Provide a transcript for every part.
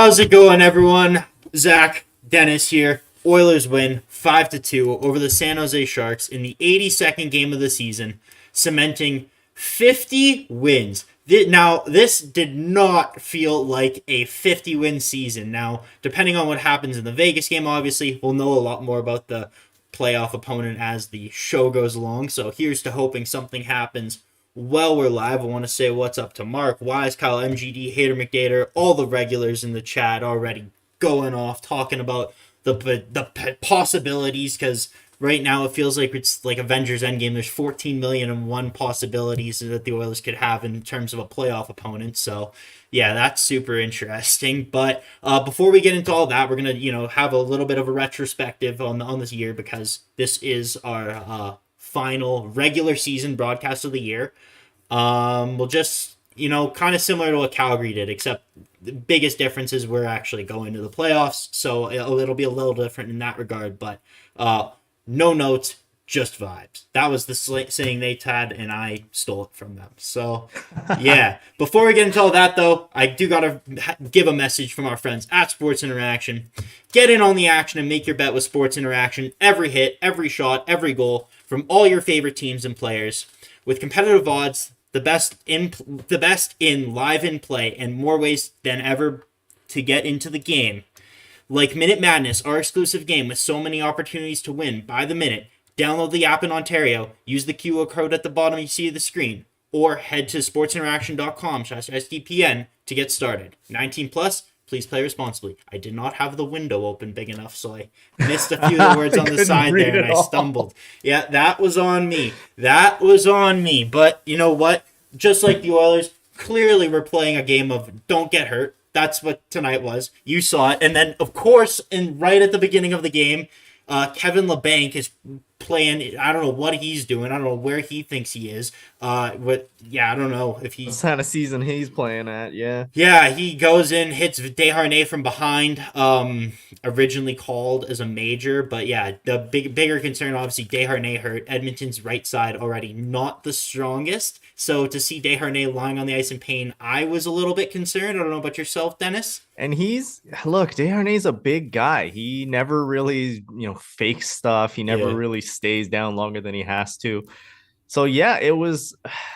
How's it going, everyone? Zach, Dennis here. Oilers win 5-2 over the San Jose Sharks in the 82nd game of the season, cementing 50 wins. Now, this did not feel like a 50-win season. Now, depending on what happens in the Vegas game, obviously, we'll know a lot more about the playoff opponent as the show goes along. So here's to hoping something happens while we're live. I want to say what's up to Mark, Wise, Kyle, MGD, Hater McDater, all the regulars in the chat already going off, talking about the possibilities, because right now it feels like it's like Avengers Endgame. There's 14 million and one possibilities that the Oilers could have in terms of a playoff opponent. So yeah, that's super interesting. But before we get into all that, we're gonna have a little bit of a retrospective on this year, because this is our final regular season broadcast of the year. We'll just, kind of similar to what Calgary did, except the biggest difference is we're actually going to the playoffs, so it'll be a little different in that regard, but no notes, just vibes. That was the saying they had, and I stole it from them. So, yeah. Before we get into all that, though, I do got to give a message from our friends at Sports Interaction. Get in on the action and make your bet with Sports Interaction. Every hit, every shot, every goal from all your favorite teams and players. With competitive odds, the best in live in play, and more ways than ever to get into the game. Like Minute Madness, our exclusive game with so many opportunities to win by the minute. Download the app in Ontario, use the QR code at the bottom you see of the screen, or head to sportsinteraction.com/SDPN to get started. 19 plus, please play responsibly. I did not have the window open big enough, so I missed a few of the words on the side there, and I stumbled. Yeah, that was on me. But you know what? Just like the Oilers, clearly we're playing a game of don't get hurt. That's what tonight was. You saw it. And then, of course, right at the beginning of the game, Kevin LeBanc is playing. I don't know what he's doing. I don't know where he thinks he is. I don't know if he's... What kind of season he's playing at, yeah. Yeah, he goes in, hits Desharnais from behind, originally called as a major. But yeah, the bigger concern, obviously, Desharnais hurt. Edmonton's right side already not the strongest. So to see Desharnais lying on the ice in pain, I was a little bit concerned. I don't know about yourself, Dennis. And Desharnais's a big guy. He never really, fakes stuff. He never really stays down longer than he has to. So yeah, it was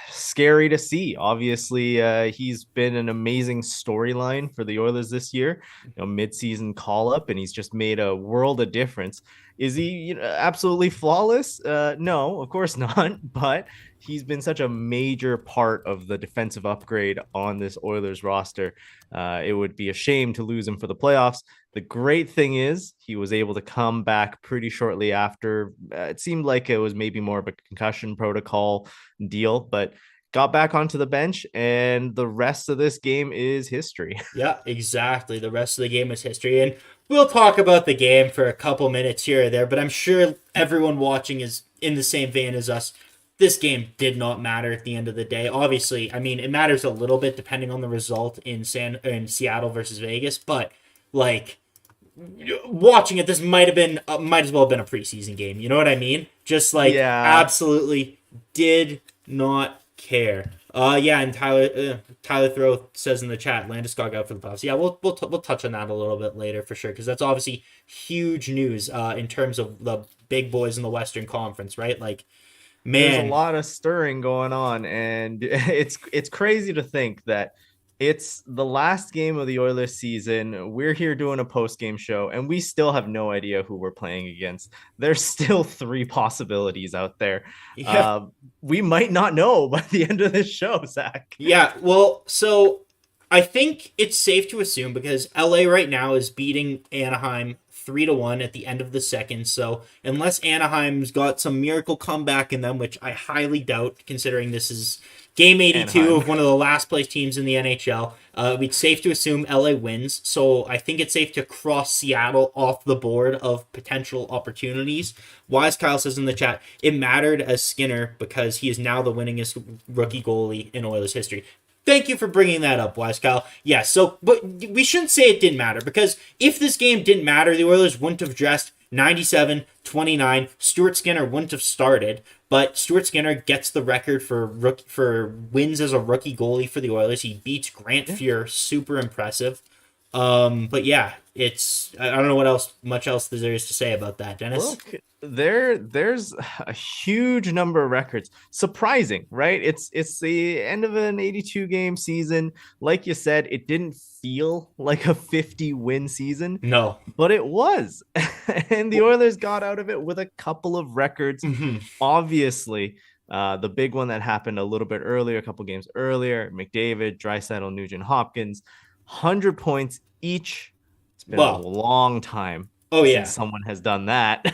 scary to see. Obviously, he's been an amazing storyline for the Oilers this year. Mid-season call-up, and he's just made a world of difference. Is he absolutely flawless? No, of course not. But he's been such a major part of the defensive upgrade on this Oilers roster. It would be a shame to lose him for the playoffs. The great thing is he was able to come back pretty shortly after. It seemed like it was maybe more of a concussion protocol deal, but got back onto the bench, and the rest of this game is history. Yeah, exactly. The rest of the game is history. And we'll talk about the game for a couple minutes here or there, but I'm sure everyone watching is in the same vein as us. This game did not matter at the end of the day. Obviously, I mean, it matters a little bit depending on the result in Seattle versus Vegas, but like watching it, this might as well have been a preseason game. You know what I mean? Just like absolutely did not care. And Tyler Throw says in the chat, Landeskog out for the playoffs. Yeah, we'll touch on that a little bit later for sure, because that's obviously huge news in terms of the big boys in the Western Conference, right? Like, man, there's a lot of stirring going on, and it's crazy to think that it's the last game of the Oilers season. We're here doing a post-game show, and we still have no idea who we're playing against. There's still 3 possibilities out there. Yeah. We might not know by the end of this show, Zach. Yeah, well, so I think it's safe to assume, because LA right now is beating Anaheim 3-1 at the end of the second. So unless Anaheim's got some miracle comeback in them, which I highly doubt, considering this is game 82 Anaheim of one of the last place teams in the NHL, it's safe to assume LA wins. So I think it's safe to cross Seattle off the board of potential opportunities. Wise Kyle says in the chat, it mattered as Skinner because he is now the winningest rookie goalie in Oilers history. Thank you for bringing that up, Wise Kyle. Yeah, but we shouldn't say it didn't matter, because if this game didn't matter, the Oilers wouldn't have dressed 97-29. Stuart Skinner wouldn't have started, but Stuart Skinner gets the record for wins as a rookie goalie for the Oilers. He beats Grant Fuhr, super impressive. But yeah, I don't know what else much else there is to say about that, Dennis. Look, there's a huge number of records. Surprising, right? It's the end of an 82 game season. Like you said, it didn't feel like a 50 win season, No. but it was. And the Oilers got out of it with a couple of records. Mm-hmm. Obviously, the big one that happened a little bit earlier, a couple games earlier, McDavid, Draisaitl, Nugent-Hopkins, 100 points each. It's been a Well, long time oh since yeah. someone has done that.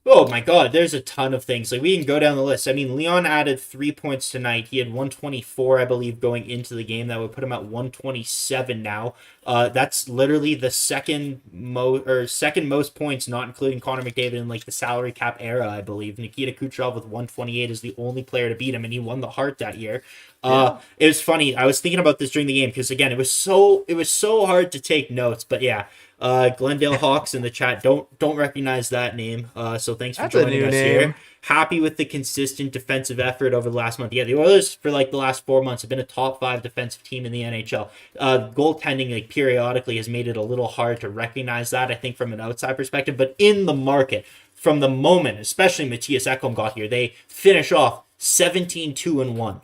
Oh my God, there's a ton of things. Like we can go down the list. I mean, Leon added 3 points tonight. He had 124, I believe, going into the game. That would put him at 127 now. That's literally the second most points, not including Connor McDavid in like the salary cap era, I believe. Nikita Kucherov with 128 is the only player to beat him, and he won the Hart that year. It was funny. I was thinking about this during the game because again, it was so hard to take notes. But yeah, Glendale Hawks in the chat don't recognize that name. So thanks for That's a joining new us name. here. Happy with the consistent defensive effort over the last month. Yeah, the Oilers for like the last 4 months have been a top 5 defensive team in the NHL. Goaltending like periodically has made it a little hard to recognize that, I think, from an outside perspective. But in the market, from the moment, especially Matthias Ekholm got here, they finish off 17-2-1.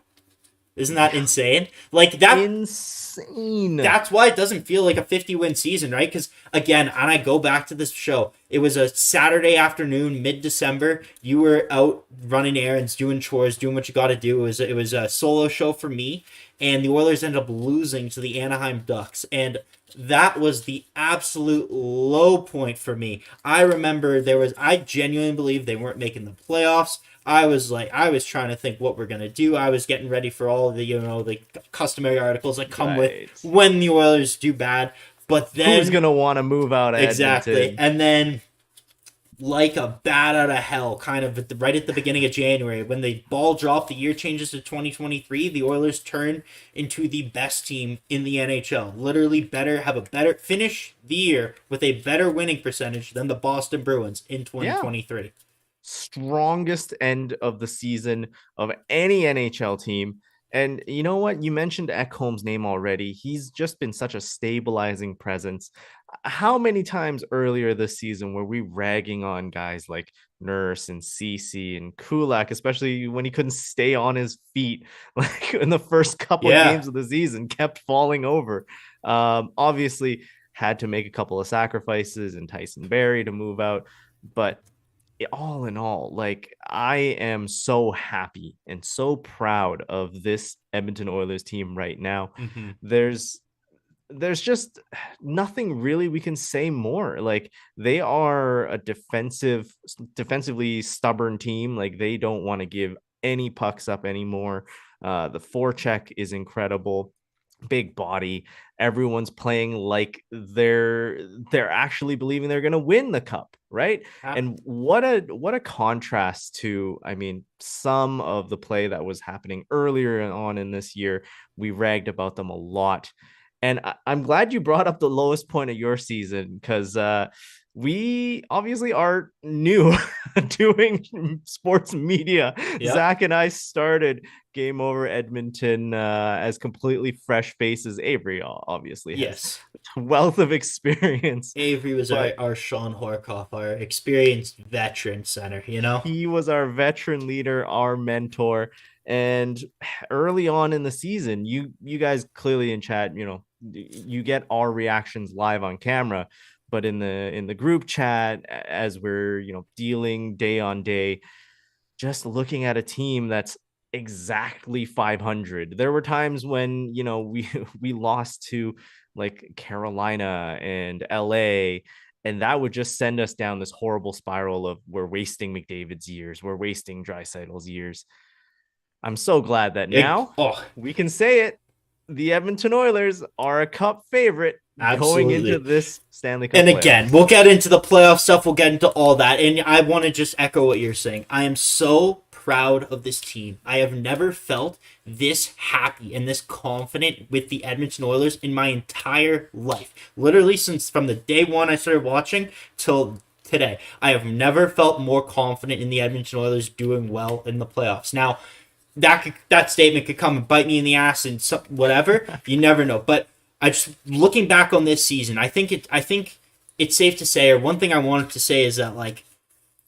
Isn't that insane? Like that insane. That's why it doesn't feel like a 50-win season, right? Because again, and I go back to this show, it was a Saturday afternoon, mid-December. You were out running errands, doing chores, doing what you got to do. It was a solo show for me, and the Oilers ended up losing to the Anaheim Ducks, and that was the absolute low point for me. I remember I genuinely believe they weren't making the playoffs. I was trying to think what we're going to do. I was getting ready for all of the, the customary articles that come with when the Oilers do bad. But then who's going to want to move out of exactly. Edmonton? And then like a bat out of hell, kind of right at the beginning of January, when the ball dropped, the year changes to 2023, the Oilers turn into the best team in the NHL. Literally finish the year with a better winning percentage than the Boston Bruins in 2023. Yeah. Strongest end of the season of any NHL team. And you know what? You mentioned Ekholm's name already. He's just been such a stabilizing presence. How many times earlier this season were we ragging on guys like Nurse and Cece and Kulak, especially when he couldn't stay on his feet, like in the first couple of games of the season, kept falling over. Obviously had to make a couple of sacrifices and Tyson Barrie to move out, but all in all, like I am so happy and so proud of this Edmonton Oilers team right now. Mm-hmm. There's just nothing really we can say more. Like they are a defensively stubborn team. Like they don't want to give any pucks up anymore. The forecheck is incredible. Big body. Everyone's playing like they're actually believing they're going to win the cup, right? And what a contrast to, I mean, some of the play that was happening earlier on in this year. We ragged about them a lot. And I'm glad you brought up the lowest point of your season, because we obviously are new doing sports media. Yep. Zach and I started Game Over Edmonton as completely fresh faces. Avery obviously has a wealth of experience. Avery was our Sean Horkoff, our experienced veteran center, He was our veteran leader, our mentor. And early on in the season, you guys clearly in chat, you get our reactions live on camera. But in the group chat, as we're dealing day on day, just looking at a team that's exactly 500. There were times when we lost to like Carolina and LA, and that would just send us down this horrible spiral of we're wasting McDavid's years, we're wasting Draisaitl's years. I'm so glad that now we can say it. The Edmonton Oilers are a cup favorite. Absolutely. Going into this Stanley Cup. And again, we'll get into the playoff stuff. We'll get into all that. And I want to just echo what you're saying. I am so proud of this team. I have never felt this happy and this confident with the Edmonton Oilers in my entire life. Literally since from the day one I started watching till today. I have never felt more confident in the Edmonton Oilers doing well in the playoffs. Now, that statement could come and bite me in the ass and whatever. You never know. But I just looking back on this season, I think it's safe to say, or one thing I wanted to say is that like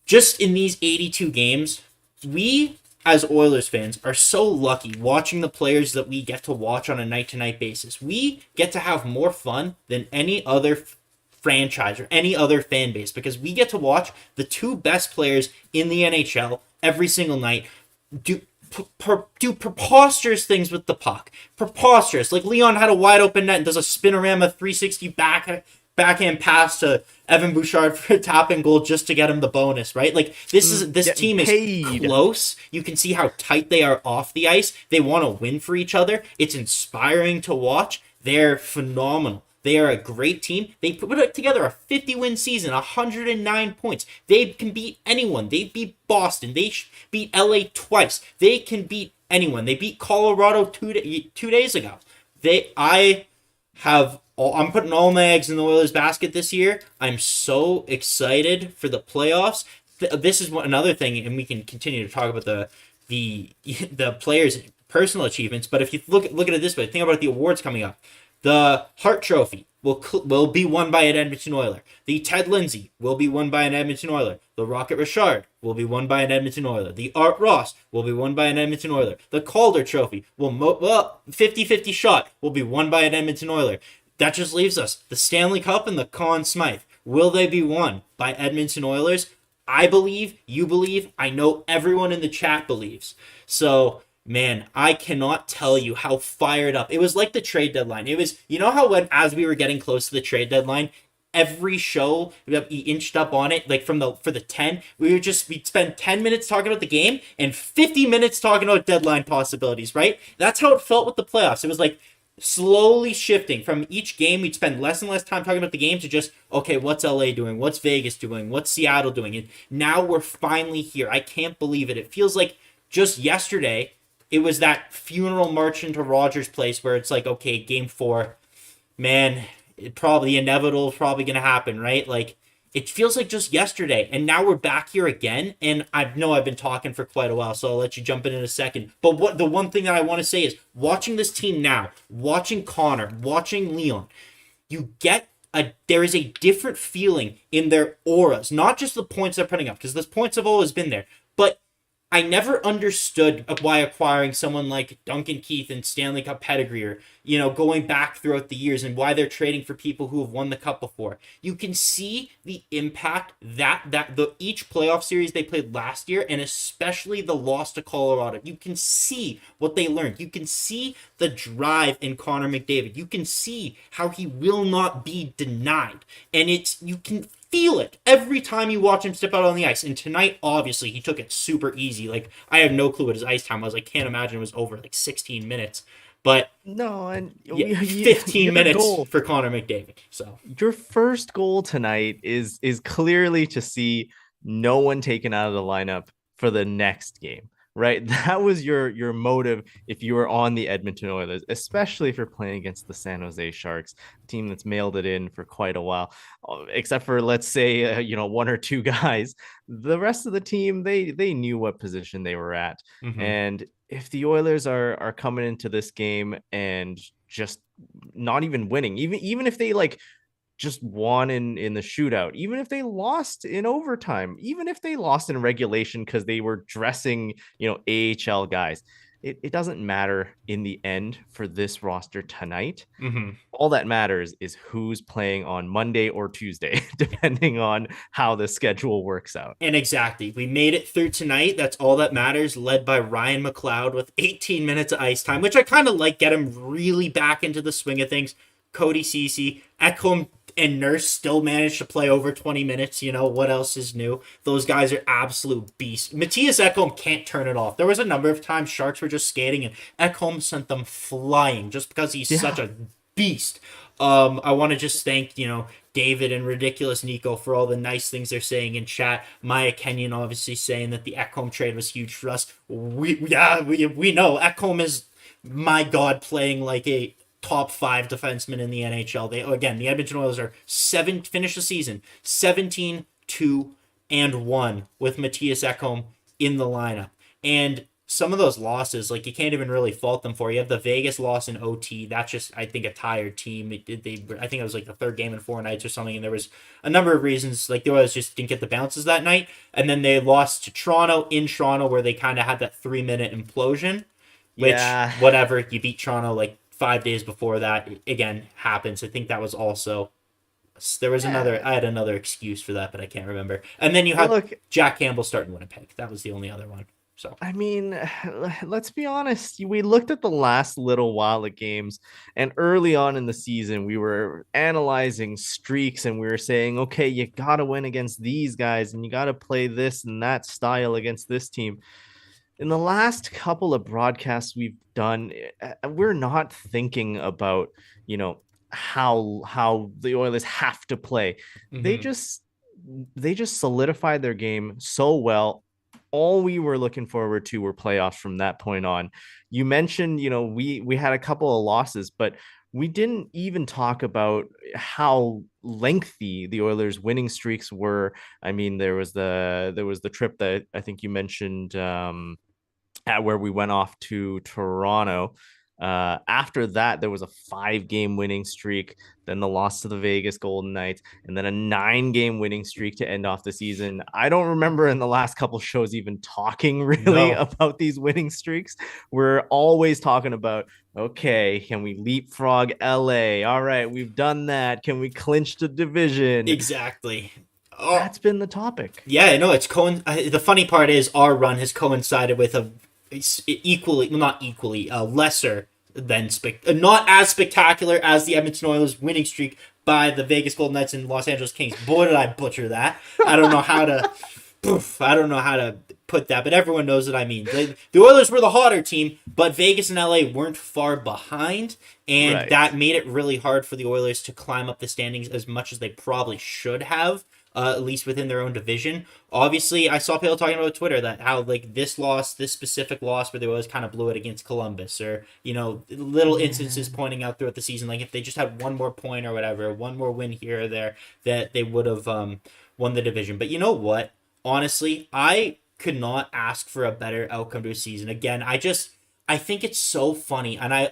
just in these 82 games, we as Oilers fans are so lucky watching the players that we get to watch on a night to night basis. We get to have more fun than any other franchise or any other fan base because we get to watch the two best players in the NHL every single night do do preposterous things with the puck. Preposterous. Like Leon had a wide open net and does a spinorama 360 backhand pass to Evan Bouchard for a tapping goal just to get him the bonus, right? Like this team is close. You can see how tight they are off the ice. They want to win for each other. It's inspiring to watch. They're phenomenal. They are a great team. They put together a 50-win season, 109 points. They can beat anyone. They beat Boston. They beat LA twice. They can beat anyone. They beat Colorado two days ago. I'm putting all my eggs in the Oilers basket this year. I'm so excited for the playoffs. This is another thing, and we can continue to talk about the players' personal achievements. But if you look at it this way, think about the awards coming up. The Hart Trophy will be won by an Edmonton Oiler. The Ted Lindsay will be won by an Edmonton Oiler. The Rocket Richard will be won by an Edmonton Oiler. The Art Ross will be won by an Edmonton Oiler. The Calder Trophy will 50-50 shot will be won by an Edmonton Oiler. That just leaves us the Stanley Cup and the Conn Smythe. Will they be won by Edmonton Oilers? I believe, you believe, I know everyone in the chat believes. So, man, I cannot tell you how fired up. It was like the trade deadline. It was, you know how as we were getting close to the trade deadline, every show we inched up on it, like for the 10, we'd spend 10 minutes talking about the game and 50 minutes talking about deadline possibilities, right? That's how it felt with the playoffs. It was like slowly shifting from each game. We'd spend less and less time talking about the game to just, okay, what's LA doing? What's Vegas doing? What's Seattle doing? And now we're finally here. I can't believe it. It feels like just yesterday, it was that funeral march into Rogers Place where it's like, okay, game 4, man, the inevitable is probably going to happen, right? Like, it feels like just yesterday, and now we're back here again, and I know I've been talking for quite a while, so I'll let you jump in a second. But the one thing that I want to say is, watching this team now, watching Connor, watching Leon, there is a different feeling in their auras, not just the points they're putting up, because those points have always been there, but I never understood why acquiring someone like Duncan Keith and Stanley Cup pedigree, or, going back throughout the years, and why they're trading for people who have won the cup before. You can see the impact that each playoff series they played last year, and especially the loss to Colorado. You can see what they learned. You can see the drive in Connor McDavid. You can see how he will not be denied, and you can feel it every time you watch him step out on the ice. And tonight, obviously, he took it super easy. Like, I have no clue what his ice time was. I can't imagine it was over like 16 minutes. But no, and 15 minutes for Connor McDavid. So your first goal tonight is clearly to see no one taken out of the lineup for the next game. Right, that was your motive if you were on the Edmonton Oilers, especially if you're playing against the San Jose Sharks, a team that's mailed it in for quite a while. Except for, let's say, one or two guys, the rest of the team they knew what position they were at. Mm-hmm. And if the Oilers are coming into this game and just not even winning, even if they just won in the shootout, even if they lost in overtime, even if they lost in regulation because they were dressing, AHL guys, it doesn't matter in the end for this roster tonight. Mm-hmm. All that matters is who's playing on Monday or Tuesday, depending on how the schedule works out. And exactly, we made it through tonight. That's all that matters, led by Ryan McLeod with 18 minutes of ice time, which I kind of get him really back into the swing of things. Cody Ceci, Ekholm, and Nurse still managed to play over 20 minutes. What else is new? Those guys are absolute beasts. Matthias Ekholm can't turn it off. There was a number of times Sharks were just skating and Ekholm sent them flying just because he's such a beast. I want to just thank, David and Ridiculous Nico for all the nice things they're saying in chat. Maya Kenyon obviously saying that the Ekholm trade was huge for us. We know Ekholm is, my God, playing like a top 5 defensemen in the NHL. The Edmonton Oilers are finished the season 17-2-1 with Matthias Ekholm in the lineup. And some of those losses, like you can't even really fault them for. You have the Vegas loss in OT. That's just, I think, a tired team. I think it was like the third game in 4 nights or something, and there was a number of reasons. Like the Oilers just didn't get the bounces that night, and then they lost to Toronto in Toronto, where they kind of had that 3 minute implosion. Which, Yeah. whatever, you beat Toronto like 5 days before that. Again, happens. I think that was also there was another. Yeah. I had another excuse for that, but I can't remember. And then you have Look, Jack Campbell starting Winnipeg. That was the only other one. So I mean, let's be honest. We looked at the last little while of games, and early on in the season, we were analyzing streaks and we were saying, okay, you got to win against these guys and you got to play this and that style against this team. In the last couple of broadcasts we've done, we're not thinking about, you know, how the Oilers have to play. They mm-hmm. just they just solidified their game so well. All we were looking forward to were playoffs from that point on. You mentioned, we had a couple of losses, but we didn't even talk about how lengthy the Oilers winning streaks were. I mean, there was the trip that I think you mentioned, at where we went off to Toronto. After that, there was a 5-game winning streak, then the loss to the Vegas Golden Knights, and then a 9-game winning streak to end off the season. I don't remember in the last couple shows even talking really No. about these winning streaks. We're always talking about, okay, can we leapfrog LA? All right, we've done that. Can we clinch the division? Exactly. Oh, That's been the topic. yeah, no, it's the funny part is our run has coincided with a equally, well, not equally, lesser than not as spectacular as the Edmonton Oilers winning streak by the Vegas Golden Knights and Los Angeles Kings. Boy, did I butcher that! I don't know how to. I don't know how to put that, but everyone knows what I mean. The Oilers were the hotter team, but Vegas and LA weren't far behind, and Right. that made it really hard for the Oilers to climb up the standings as much as they probably should have. At least within their own division. Obviously, I saw people talking about Twitter that how like this specific loss where they always kind of blew it against Columbus, or little instances pointing out throughout the season, like if they just had one more point or whatever, one more win here or there, that they would have won the division. But you know what? Honestly, I could not ask for a better outcome to a season. Again, I think it's so funny, and I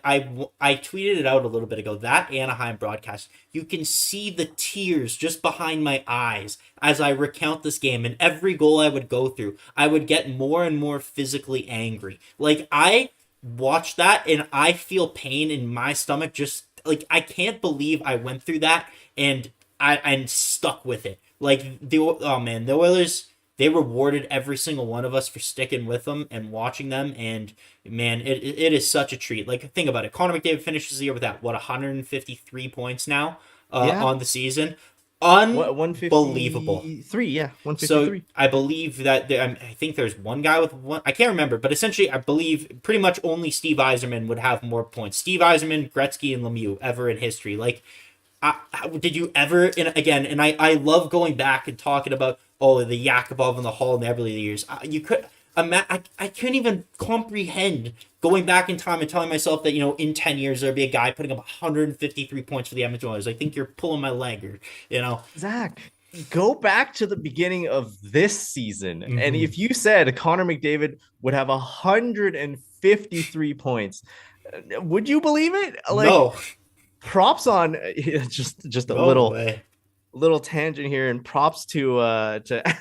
tweeted it out a little bit ago. That Anaheim broadcast, you can see the tears just behind my eyes as I recount this game, and every goal I would go through, I would get more and more physically angry. Like, I watch that, and I feel pain in my stomach. Just like, I can't believe I went through that, and I'm stuck with it. Like, oh man, the Oilers, they rewarded every single one of us for sticking with them and watching them, and man, it is such a treat. Like, think about it. Connor McDavid finishes the year with that, 153 points now Yeah. on the season. What, Unbelievable. 153? Yeah, So 153. I believe that I think there's one guy with one. I can't remember, but essentially, I believe pretty much only Steve Yzerman would have more points. Steve Yzerman, Gretzky, and Lemieux ever in history. Like, did you ever? And I love going back and talking about the Yakubov and the Hall and the Eberle years. You could. I couldn't even comprehend going back in time and telling myself that in 10 years there'd be a guy putting up 153 points for the Edmonton Oilers. I think you're pulling my leg, or. Zach, go back to the beginning of this season, Mm-hmm. and if you said Connor McDavid would have 153 points, would you believe it? Like, No. props on just a No little way. little tangent here, and props to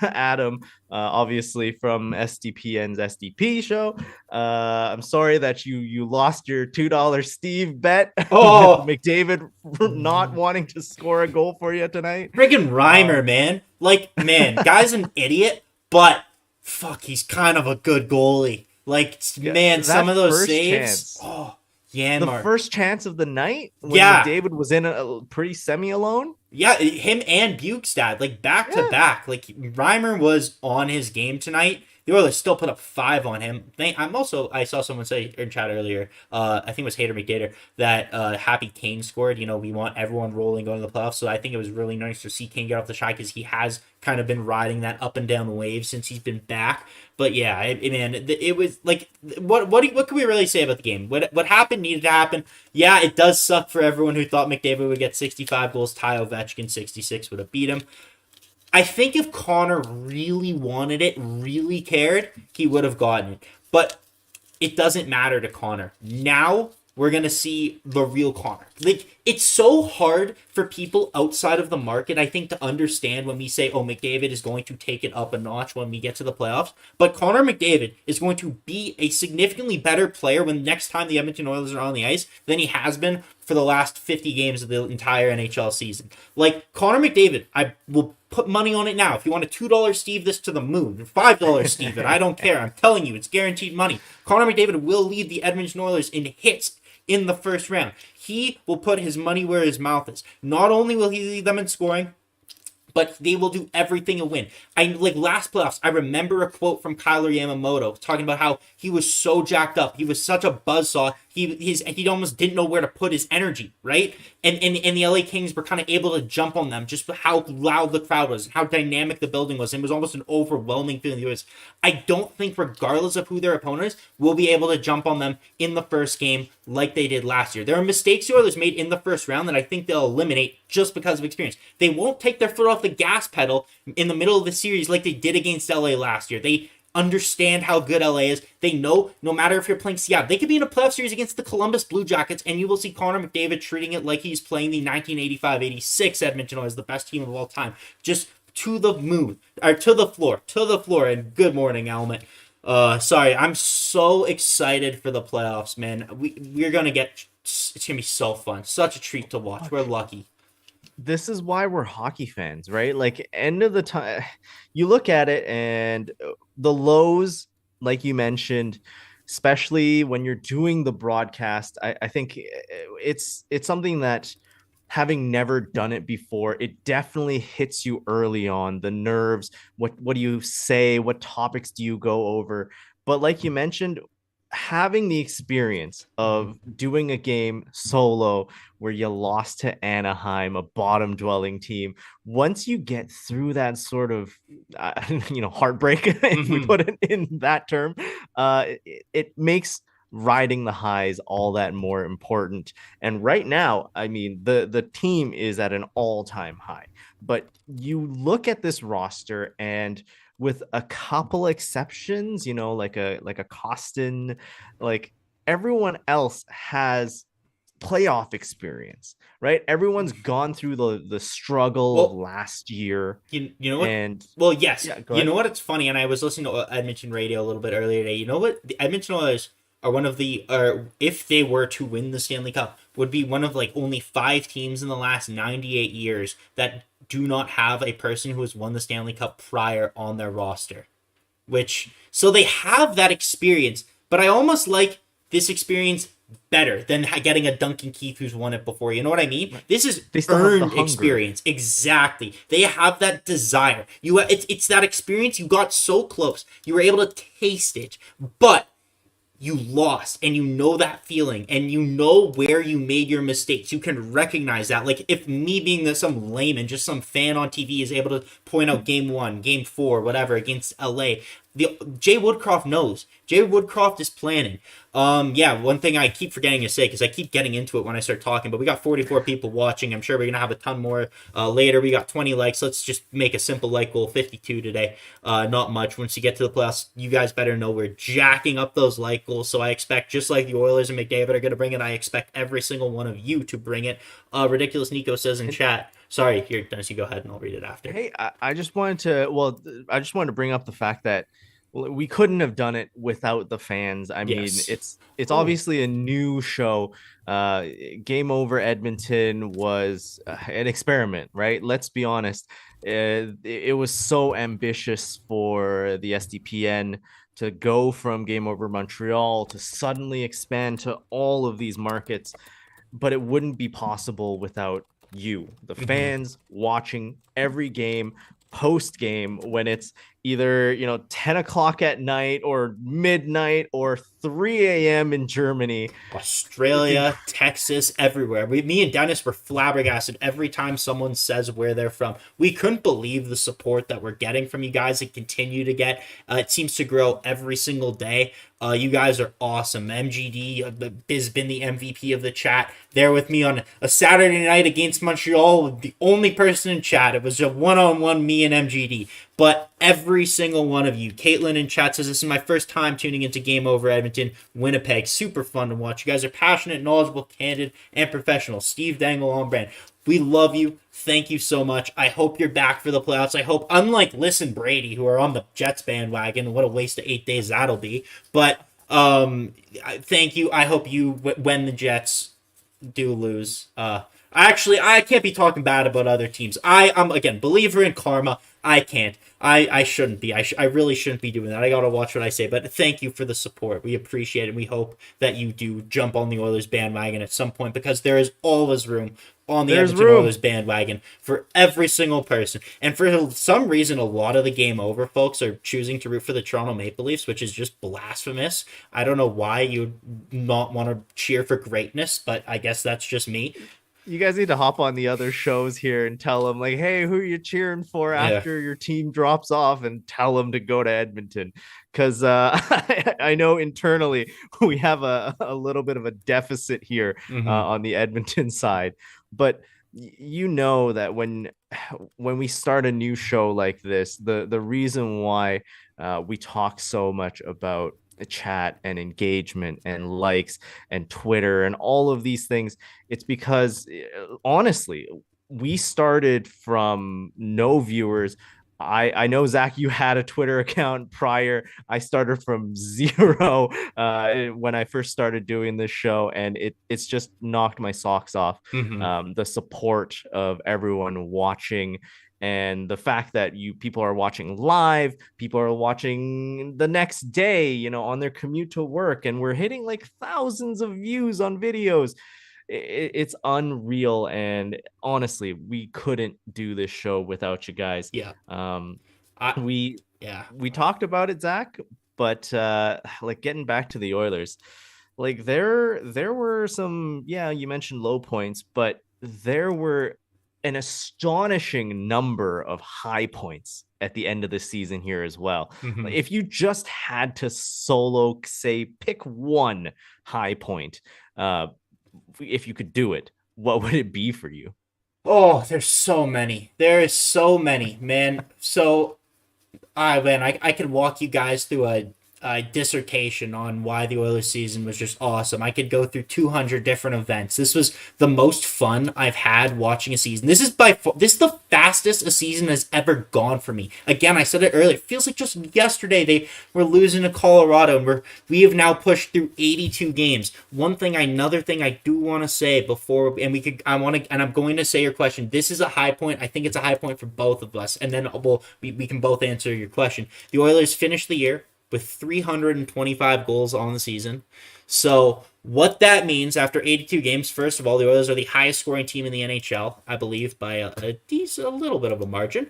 Adam, obviously from SDPN's SDP show. I'm sorry that you lost your $2 Steve bet. Oh. With McDavid not wanting to score a goal for you tonight. Friggin' Reimer, man. Like, man, guy's an idiot, but fuck, he's kind of a good goalie. Like, man, some of those saves. Chance. Oh, The Yanmar. first chance of the night when Yeah. McDavid was in a pretty semi-alone. Yeah, him and Bukestad, like back to back. Like, Reimer was on his game tonight. The Oilers still put up 5 on him. I saw someone say in chat earlier, I think it was Hater McDater, that Happy Kane scored. We want everyone rolling going to the playoffs. So I think it was really nice to see Kane get off the shot, because he has kind of been riding that up and down wave since he's been back. But yeah, man, it was like, what can we really say about the game? What happened needed to happen. Yeah, it does suck for everyone who thought McDavid would get 65 goals. Ty Ovechkin 66 would have beat him. I think if Connor really wanted it, really cared, he would have gotten it. But it doesn't matter to Connor. Now we're going to see the real Connor. Like, it's so hard for people outside of the market, I think, to understand when we say, oh, McDavid is going to take it up a notch when we get to the playoffs. But Connor McDavid is going to be a significantly better player when next time the Edmonton Oilers are on the ice than he has been for the last 50 games of the entire NHL season. Like, Connor McDavid, I will put money on it now. If you want to $2 Steve this to the moon, $5 Steve it, I don't care. I'm telling you, it's guaranteed money. Connor McDavid will lead the Edmonton Oilers in hits in the first round. He will put his money where his mouth is. Not only will he lead them in scoring, but they will do everything to win. Like last playoffs, I remember a quote from Kyler Yamamoto talking about how he was so jacked up. He was such a buzzsaw. He almost didn't know where to put his energy, right? And the LA Kings were kind of able to jump on them just how loud the crowd was, how dynamic the building was. It was almost an overwhelming feeling. I don't think, regardless of who their opponent is, we'll be able to jump on them in the first game like they did last year. There are mistakes the Oilers made in the first round that I think they'll eliminate just because of experience. They won't take their foot off the gas pedal in the middle of the series like they did against LA last year. They understand how good LA is. They know no matter if you're playing Seattle, they could be in a playoff series against the Columbus Blue Jackets, and you will see Connor McDavid treating it like he's playing the 1985-86 Edmonton Oilers, the best team of all time. Just to the moon, or to the floor, and good morning, Element. Sorry, I'm so excited for the playoffs, man. We're gonna get, it's gonna be so fun. Such a treat to watch. We're lucky. This is why we're hockey fans, right? Like, end of the time, you look at it and the lows, like you mentioned, especially when you're doing the broadcast, I think it's something that, having never done it before, it definitely hits you early on, the nerves. What do you say? What topics do you go over? But like you mentioned, having the experience of doing a game solo where you lost to Anaheim, a bottom dwelling team, once you get through that sort of heartbreak, if we put it in that term, it makes riding the highs all that more important. And right now, I mean, the team is at an all-time high, but you look at this roster, and with a couple exceptions, like a Costin, like everyone else has playoff experience, right? Everyone's gone through the struggle of last year. You know what? And well, yes. Yeah, you know what? It's funny, and I was listening to Edmonton radio a little bit earlier today. You know what? The Edmonton Oilers are one of the, or if they were to win the Stanley Cup, would be one of like only 5 teams in the last 98 years that do not have a person who has won the Stanley Cup prior on their roster. So they have that experience, but I almost like this experience better than getting a Duncan Keith who's won it before. You know what I mean? This is earned experience. Exactly. They have that desire. It's that experience. You got so close. You were able to taste it, but you lost, and you know that feeling, and you know where you made your mistakes. You can recognize that. Like, if me being some layman, just some fan on TV, is able to point out game 1, game 4, whatever, against LA, Jay Woodcroft knows. Jay Woodcroft is planning. One thing I keep forgetting to say, because I keep getting into it when I start talking, but we got 44 people watching. I'm sure we're going to have a ton more later. We got 20 likes. Let's just make a simple like goal, 52 today. Not much. Once you get to the playoffs, you guys better know we're jacking up those like goals. So I expect, just like the Oilers and McDavid are going to bring it, I expect every single one of you to bring it. Ridiculous Nico says in chat. Sorry, here, Dennis, you go ahead and I'll read it after. Hey, I just wanted to bring up the fact that we couldn't have done it without the fans. I mean, it's obviously a new show. Game Over Edmonton was an experiment, right? Let's be honest. It was so ambitious for the SDPN to go from Game Over Montreal to suddenly expand to all of these markets, but it wouldn't be possible without you, the fans, watching every game, post game, when it's either 10 o'clock at night or midnight or 3 a.m. in Germany, Australia, Texas, everywhere. Me and Dennis were flabbergasted every time someone says where they're from. We couldn't believe the support that we're getting from you guys and continue to get. It seems to grow every single day. You guys are awesome. MGD has been the MVP of the chat. There with me on a Saturday night against Montreal, the only person in chat. It was a one-on-one, me and MGD. But every single one of you, Caitlin in chat says, this is my first time tuning into Game Over Edmonton, Winnipeg. Super fun to watch. You guys are passionate, knowledgeable, candid, and professional. Steve Dangle on brand. We love you. Thank you so much. I hope you're back for the playoffs. I hope, unlike Listen Brady, who are on the Jets bandwagon, what a waste of 8 days that'll be. But thank you. I hope you, when the Jets do lose, I can't be talking bad about other teams. I'm, again, believer in karma. I can't. I shouldn't be. I really shouldn't be doing that. I gotta watch what I say. But thank you for the support. We appreciate it. We hope that you do jump on the Oilers bandwagon at some point, because there is always room on the Edmonton Oilers bandwagon for every single person. And for some reason, a lot of the Game Over folks are choosing to root for the Toronto Maple Leafs, which is just blasphemous. I don't know why you'd not want to cheer for greatness, but I guess that's just me. You guys need to hop on the other shows here and tell them, like, hey, who are you cheering for after your team drops off, and tell them to go to Edmonton. Because I know internally we have a little bit of a deficit here on the Edmonton side. But you know that when we start a new show like this, the reason why we talk so much about chat and engagement and likes and Twitter and all of these things, it's because honestly, we started from no viewers. I know, Zach, you had a Twitter account prior. I started from zero when I first started doing this show, and it's just knocked my socks off. The support of everyone watching, and the fact that people are watching live, people are watching the next day, on their commute to work, and we're hitting like thousands of views on videos. It's unreal, and honestly, we couldn't do this show without you guys. We talked about it, Zach, but like, getting back to the Oilers, like, there were some, you mentioned low points, but there were an astonishing number of high points at the end of the season here as well. If you just had to pick one high point, if you could do it, what would it be for you? Oh, there's so many. There is so many, man. So, I could walk you guys through a dissertation on why the Oilers season was just awesome. I could go through 200 different events. This was the most fun I've had watching a season. This is the fastest a season has ever gone for me. Again, I said it earlier. It feels like just yesterday they were losing to Colorado, and we have now pushed through 82 games. Another thing I do want to say before, and I'm going to say your question. This is a high point. I think it's a high point for both of us, and then we can both answer your question. The Oilers finished the year with 325 goals on the season. So what that means after 82 games, first of all, the Oilers are the highest scoring team in the NHL, I believe, by a little bit of a margin.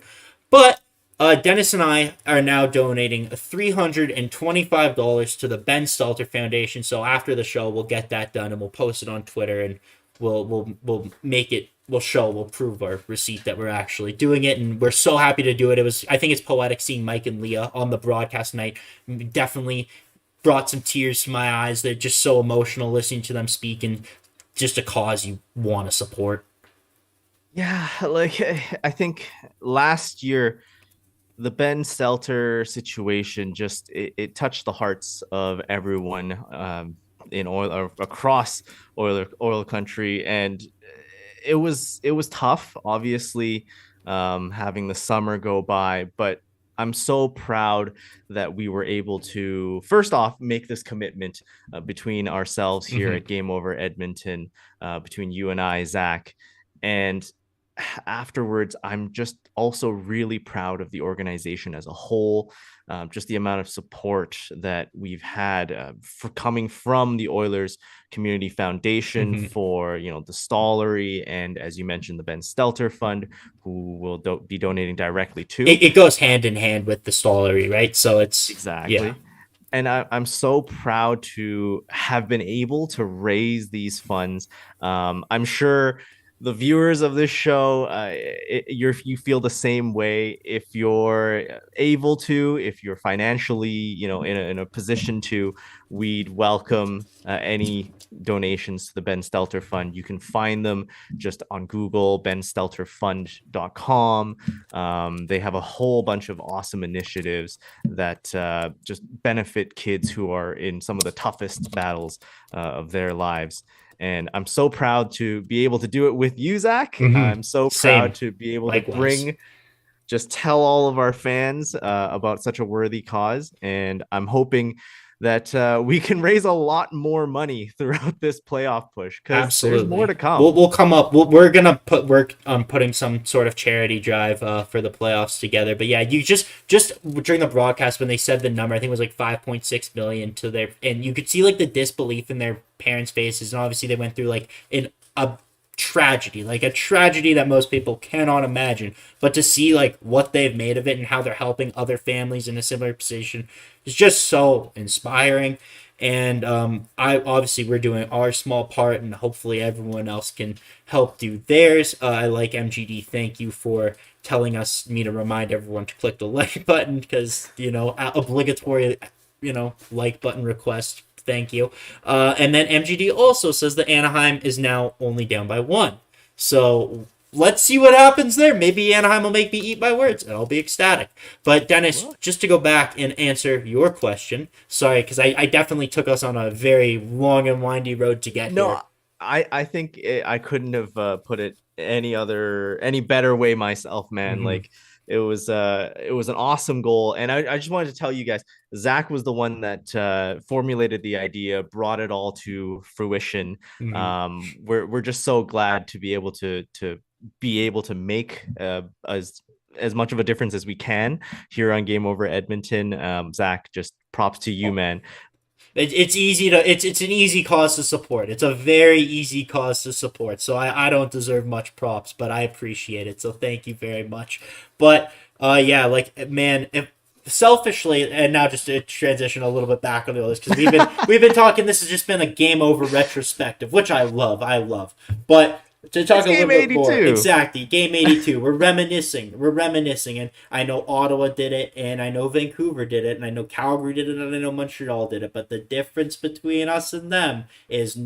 But Dennis and I are now donating $325 to the Ben Stelter Foundation. So after the show, we'll get that done, and we'll post it on Twitter, and we'll make it. We'll prove our receipt that we're actually doing it, and we're so happy to do it. I think it's poetic seeing Mike and Leah on the broadcast night. Definitely brought some tears to my eyes. They're just so emotional listening to them speak, and just a cause you want to support. Yeah, like, I think last year the Ben Stelter situation just it touched the hearts of everyone in across oil country, and it was tough, obviously, having the summer go by, but I'm so proud that we were able to, first off, make this commitment between ourselves here at Game Over Edmonton, between you and I, Zach, and afterwards, I'm just also really proud of the organization as a whole. Just the amount of support that we've had for coming from the Oilers Community Foundation for, the Stollery, and as you mentioned, the Ben Stelter Fund, who will be donating directly to. It goes hand in hand with the Stollery, right? So it's exactly. Yeah. And I'm so proud to have been able to raise these funds. I'm sure the viewers of this show, you feel the same way. If you're able to, if you're financially, in a position to, we'd welcome any donations to the Ben Stelter Fund. You can find them just on Google, benstelterfund.com. They have a whole bunch of awesome initiatives that just benefit kids who are in some of the toughest battles of their lives. And I'm so proud to be able to do it with you, Zach. Mm-hmm. I'm so Same. proud to be able to Likewise. just tell all of our fans about such a worthy cause. And I'm hoping that we can raise a lot more money throughout this playoff push because there's more to Absolutely. come. We'll come up. We're gonna put work on putting some sort of charity drive for the playoffs together. But yeah, you just during the broadcast when they said the number, I think it was like 5.6 million to their, and you could see like the disbelief in their parents' faces, and obviously they went through like a tragedy, like a tragedy that most people cannot imagine. But to see like what they've made of it and how they're helping other families in a similar position is just so inspiring. And I obviously we're doing our small part, and hopefully everyone else can help do theirs. I like MGD. Thank you for telling me to remind everyone to click the like button because obligatory like button request. Thank you. And then MGD also says that Anaheim is now only down by one. So let's see what happens there. Maybe Anaheim will make me eat my words, and I'll be ecstatic. But Dennis, What? just to go back and answer your question, sorry, because I definitely took us on a very long and windy road to get here. No, I think I couldn't have put it any better way myself, man. Mm-hmm. Like it was an awesome goal, and I just wanted to tell you guys, Zach was the one that formulated the idea, brought it all to fruition. Mm-hmm. We're just so glad to be able to make as much of a difference as we can here on Game Over Edmonton. Zach, just props to you, man. It's easy to it's an easy cause to support. It's a very easy cause to support. So I don't deserve much props, but I appreciate it. So thank you very much. But yeah, like man, if selfishly, and now just to transition a little bit back on the others because we've been talking. This has just been a game over retrospective, which I love. I love, but to talk It's a little game bit more, 82. exactly, game 82. We're reminiscing. We're reminiscing. And I know Ottawa did it, and I know Vancouver did it, and I know Calgary did it, and I know Montreal did it. But the difference between us and them is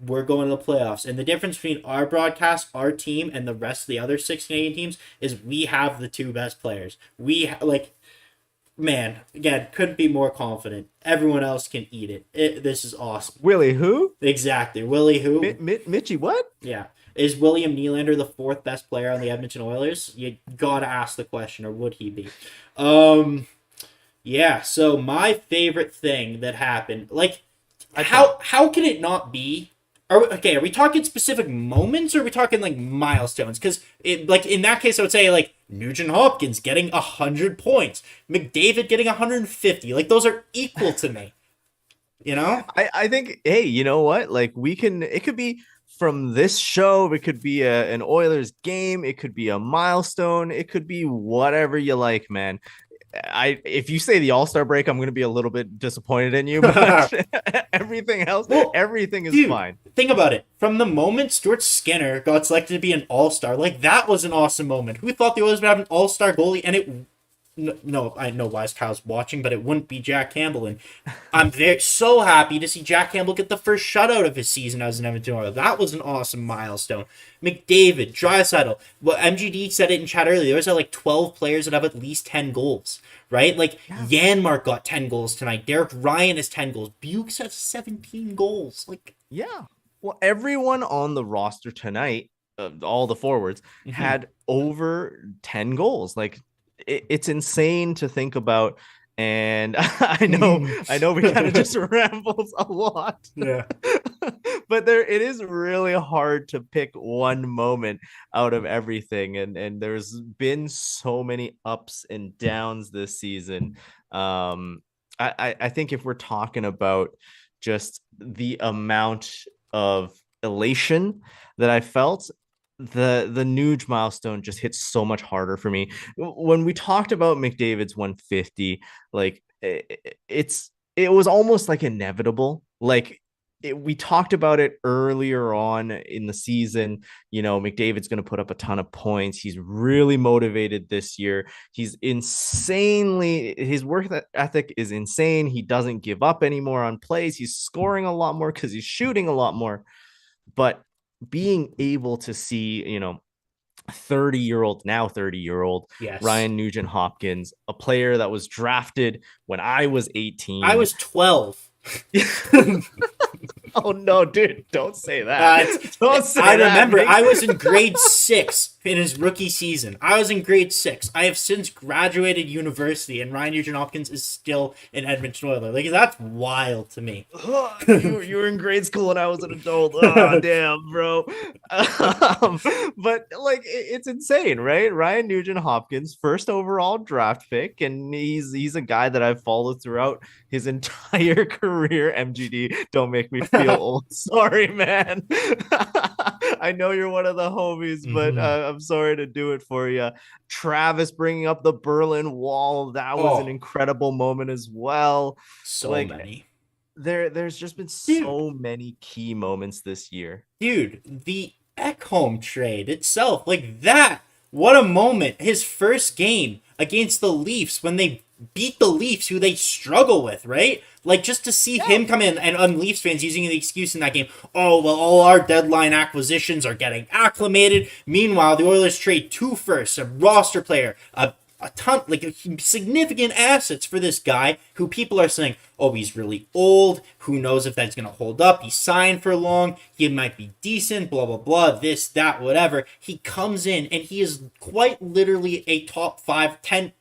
we're going to the playoffs. And the difference between our broadcast, our team, and the rest of the other six Canadian teams is we have the two best players. Man, again, couldn't be more confident. Everyone else can eat it. This is awesome. Willie, who? Exactly. Willie who? Mitchie, what? Yeah. Is William Nylander the fourth best player on the Edmonton Oilers? You gotta ask the question, or would he be? Yeah. So my favorite thing that happened, like, how can it not be? Are we talking specific moments, or are we talking like milestones? Because like in that case, I would say like Nugent-Hopkins getting 100 points, McDavid getting 150. Like those are equal to me. You know? I think, hey, you know what? Like it could be from this show, it could be an Oilers game, it could be a milestone, it could be whatever you like, man. If you say the All-Star break, I'm gonna be a little bit disappointed in you, but everything else, Well, everything is dude, fine. think about it. From the moment Stuart Skinner got selected to be an all-star, like that was an awesome moment. Who thought the Oilers would have an all-star goalie? And it, no, I know Wise Kyle's watching, but it wouldn't be Jack Campbell. And I'm so happy to see Jack Campbell get the first shutout of his season as an Edmonton Oilers. That was an awesome milestone. McDavid, Draisaitl. Well, MGD said it in chat earlier. There's like 12 players that have at least 10 goals, right? Like Janmark got 10 goals tonight. Derek Ryan has 10 goals. Bukes has 17 goals. Like, Yeah. Well, everyone on the roster tonight, all the forwards, had over 10 goals. Like it's insane to think about. And I know we kind of just rambles a lot. yeah. But it is really hard to pick one moment out of everything. And there's been so many ups and downs this season. I think if we're talking about just the amount of elation that I felt, the Nuge milestone just hits so much harder for me. When we talked about McDavid's 150, like it was almost like inevitable. Like we talked about it earlier on in the season. McDavid's going to put up a ton of points. He's really motivated this year. His work ethic is insane. He doesn't give up anymore on plays. He's scoring a lot more because he's shooting a lot more. But being able to see, 30-year-old Yes. Ryan Nugent-Hopkins, a player that was drafted when I was 18. I was 12. Oh no, dude! Don't say that. Don't say I that. remember I was in grade 6 in his rookie season. I was in grade 6. I have since graduated university, and Ryan Nugent-Hopkins is still an Edmonton Oiler. Like, that's wild to me. You were in grade school and I was an adult. Oh damn, bro. But like, it's insane, right? Ryan Nugent-Hopkins, first overall draft pick, and he's a guy that I've followed throughout his entire career. MGD, don't make me feel old. Sorry, man. I know you're one of the homies, but I'm sorry to do it for you. Travis bringing up the Berlin Wall. That was an incredible moment as well. So many. There's just been so many key moments this year. Dude, the Ekholm trade itself, like that, what a moment. His first game against the Leafs when they beat the Leafs, who they struggle with, right? Like, just to see him come in and Leafs fans using the excuse in that game, oh, well, all our deadline acquisitions are getting acclimated. Meanwhile, the Oilers trade 2 firsts, a roster player, a ton, like significant assets for this guy who people are saying, oh, he's really old. Who knows if that's going to hold up? He signed for long. He might be decent, blah, blah, blah, this, that, whatever. He comes in and he is quite literally a top 5, 10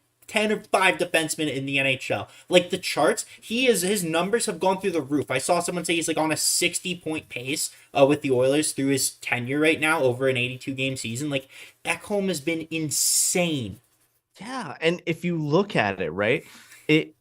or 5 defensemen in the NHL. Like, the charts, his numbers have gone through the roof. I saw someone say he's like on a 60-point pace with the Oilers through his tenure right now over an 82-game season. Like, Ekholm has been insane. Yeah, and if you look at it, right,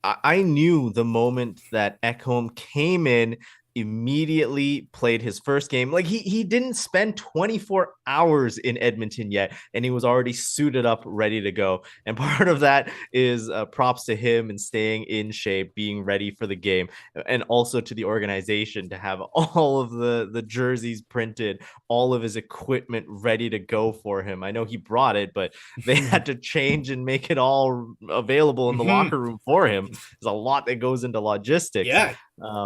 I knew the moment that Ekholm came in, immediately played his first game. Like, he didn't spend 24 hours in Edmonton yet, and he was already suited up, ready to go. And part of that is props to him and staying in shape, being ready for the game, and also to the organization to have all of the jerseys printed, all of his equipment ready to go for him. I know he brought it, but they had to change and make it all available in the locker room for him. There's a lot that goes into logistics. Yeah.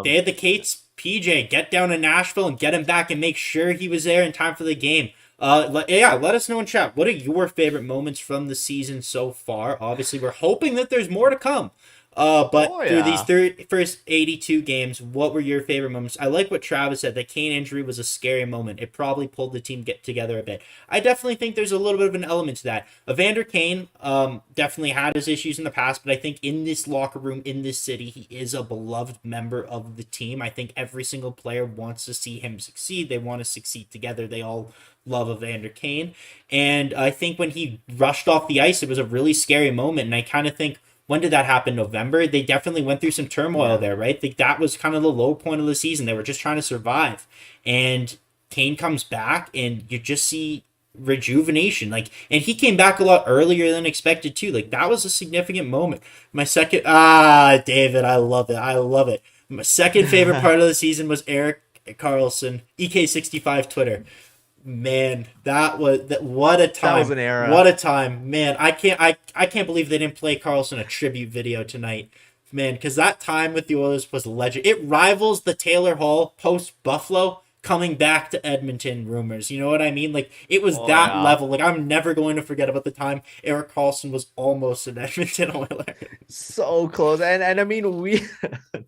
They had the Kate's PJ get down to Nashville and get him back and make sure he was there in time for the game. Let us know in chat. What are your favorite moments from the season so far? Obviously, we're hoping that there's more to come. Through these first 82 games, what were your favorite moments? I like what Travis said. The Kane injury was a scary moment. It probably pulled the team together a bit. I definitely think there's a little bit of an element to that. Evander Kane definitely had his issues in the past, but I think in this locker room, in this city, he is a beloved member of the team. I think every single player wants to see him succeed. They want to succeed together. They all love Evander Kane. And I think when he rushed off the ice, it was a really scary moment. And I kind of think, when did that happen? November? They definitely went through some turmoil there, right? Like, that was kind of the low point of the season. They were just trying to survive. And Kane comes back, and you just see rejuvenation. Like, and he came back a lot earlier than expected, too. Like, that was a significant moment. My second... David, I love it. I love it. My second favorite part of the season was Erik Karlsson, EK65 Twitter. Man, what a time. That was an era. What a time. Man, I can't believe they didn't play Karlsson a tribute video tonight. Man, because that time with the Oilers was legend. It rivals the Taylor Hall post Buffalo coming back to Edmonton rumors. You know what I mean? Like, it was level. Like, I'm never going to forget about the time Erik Karlsson was almost an Edmonton Oiler. So close. And I mean, we